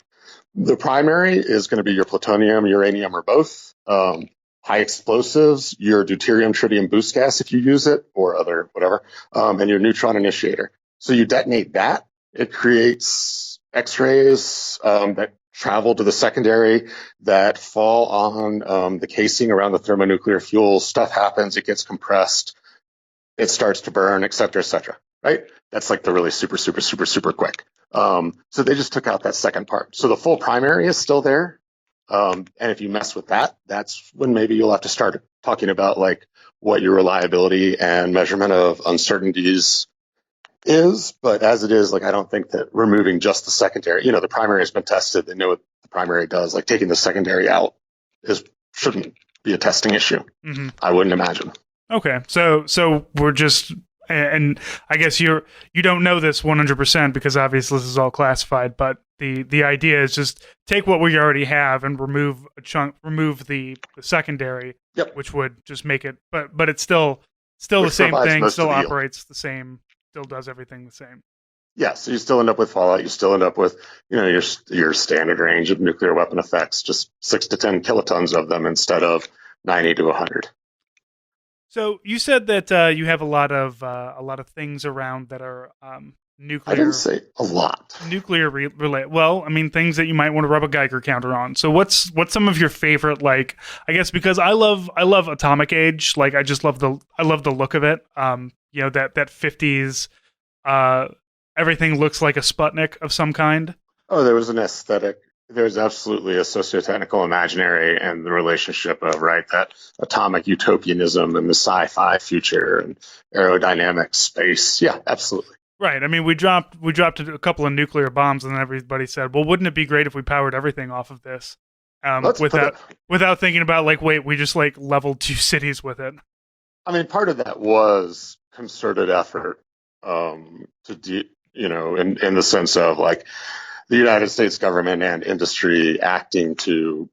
The primary is going to be your plutonium, uranium, or both. High explosives, your deuterium, tritium boost gas if you use it, or other whatever, and your neutron initiator. So you detonate that, it creates X-rays that travel to the secondary that fall on the casing around the thermonuclear fuel. Stuff happens, it gets compressed, it starts to burn, et cetera, right? That's like the really super, super, super, super quick. So they just took out that second part. So the full primary is still there. And if you mess with that, that's when maybe you'll have to start talking about like what your reliability and measurement of uncertainties is. But as it is, like, I don't think that removing just the secondary, the primary has been tested. They know what the primary does. Like taking the secondary out shouldn't be a testing issue. Mm-hmm. I wouldn't imagine. Okay. So we're just, and I guess you don't know this 100% because obviously this is all classified, but the idea is just take what we already have and remove the secondary, yep, which would just make it, but it's still the same thing, still operates the same, still does everything the same. Yeah, so you still end up with fallout. You still end up with, your standard range of nuclear weapon effects, just 6 to 10 kilotons of them instead of 90 to 100. So you said that you have a lot of things around that are nuclear. I didn't say a lot. Nuclear related. Well, I mean, things that you might want to rub a Geiger counter on. So what's some of your favorite? Like, I guess because I love Atomic Age. Like, I just love the look of it. That 50s. Everything looks like a Sputnik of some kind. Oh, there was an aesthetic. There's absolutely a sociotechnical imaginary and the relationship of, right, that atomic utopianism and the sci-fi future and aerodynamic space. Yeah, absolutely. Right. I mean, we dropped a couple of nuclear bombs, and then everybody said, "Well, wouldn't it be great if we powered everything off of this?" Without thinking about like, wait, we just like leveled 2 cities with it. I mean, part of that was concerted effort in the sense of like the United States government and industry acting to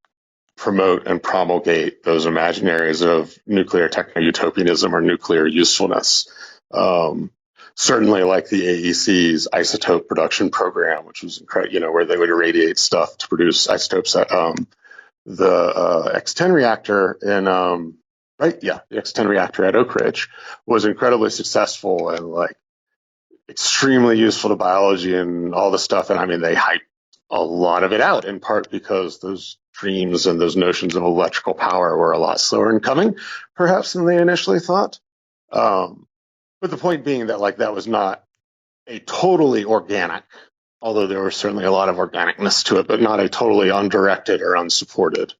promote and promulgate those imaginaries of nuclear techno-utopianism or nuclear usefulness. Certainly like the AEC's isotope production program, which was incredible, where they would irradiate stuff to produce isotopes at the X-10 reactor the X-10 reactor at Oak Ridge was incredibly successful and like extremely useful to biology and all the stuff. And I mean, they hyped a lot of it out in part because those dreams and those notions of electrical power were a lot slower in coming, perhaps, than they initially thought. But the point being that like that was not a totally organic, although there was certainly a lot of organicness to it, but not a totally undirected or unsupported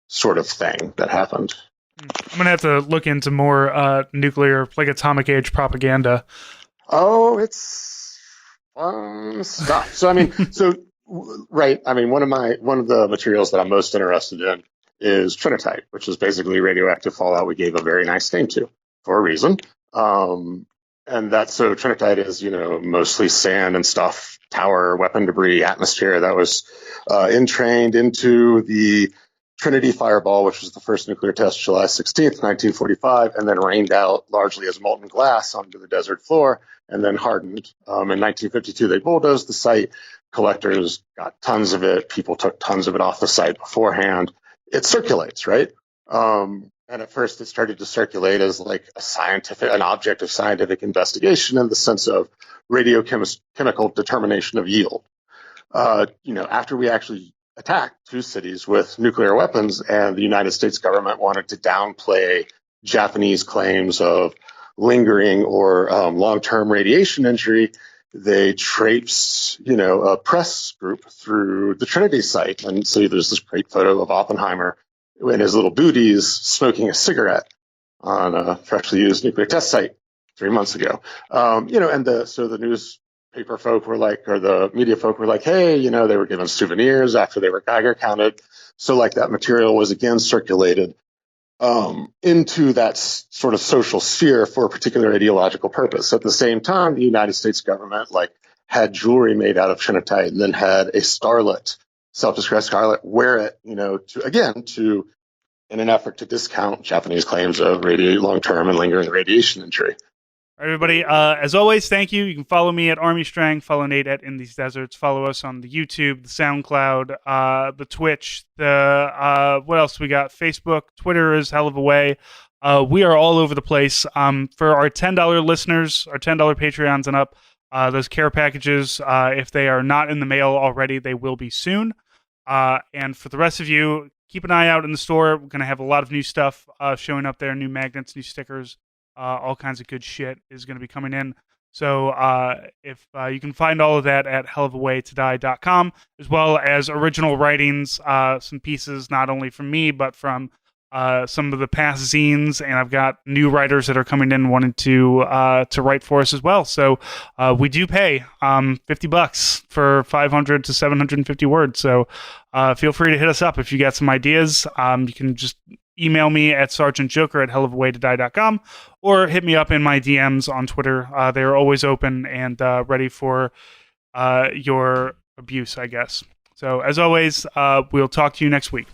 sort of thing that happened. I'm going to have to look into more nuclear, like Atomic Age propaganda. Oh, it's fun stuff. So, I mean, right. I mean, one of the materials that I'm most interested in is trinitite, which is basically radioactive fallout we gave a very nice name to for a reason. And that's so trinitite is, mostly sand and stuff, tower, weapon debris, atmosphere that was entrained into the Trinity fireball, which was the first nuclear test July 16th, 1945, and then rained out largely as molten glass onto the desert floor and then hardened. In 1952, they bulldozed the site. Collectors got tons of it. People took tons of it off the site beforehand. It circulates, right? And at first, it started to circulate as like an object of scientific investigation in the sense of radiochemical determination of yield. After we actually attacked 2 cities with nuclear weapons, and the United States government wanted to downplay Japanese claims of lingering or long-term radiation injury, they traipsed, a press group through the Trinity site. And so there's this great photo of Oppenheimer in his little booties smoking a cigarette on a freshly used nuclear test site 3 months ago. So the newspaper folk were like, or the media folk were like, hey, they were given souvenirs after they were Geiger counted. So like that material was again circulated into that sort of social sphere for a particular ideological purpose. At the same time, the United States government had jewelry made out of trinitite and then had a starlet, self-described starlet, wear it, to in an effort to discount Japanese claims of long-term and lingering radiation injury. All right, everybody, as always, thank you. You can follow me at Army Strang, follow Nate at In These Deserts, follow us on the YouTube, the SoundCloud, the Twitch, what else we got? Facebook, Twitter is hell of a way. We are all over the place. For our $10 listeners, our $10 Patreons and up, those care packages, if they are not in the mail already, they will be soon. And for the rest of you, keep an eye out in the store. We're going to have a lot of new stuff showing up there, new magnets, new stickers. All kinds of good shit is going to be coming in. So if you can find all of that at hellofawaytodie.com, as well as original writings, some pieces not only from me, but from some of the past zines. And I've got new writers that are coming in wanting to write for us as well. So we do pay $50 for 500 to 750 words. So feel free to hit us up if you got some ideas. You can just email me at sergeantjoker@hellofawaytodie.com or hit me up in my DMs on Twitter. They're always open and ready for your abuse, I guess. So as always, we'll talk to you next week.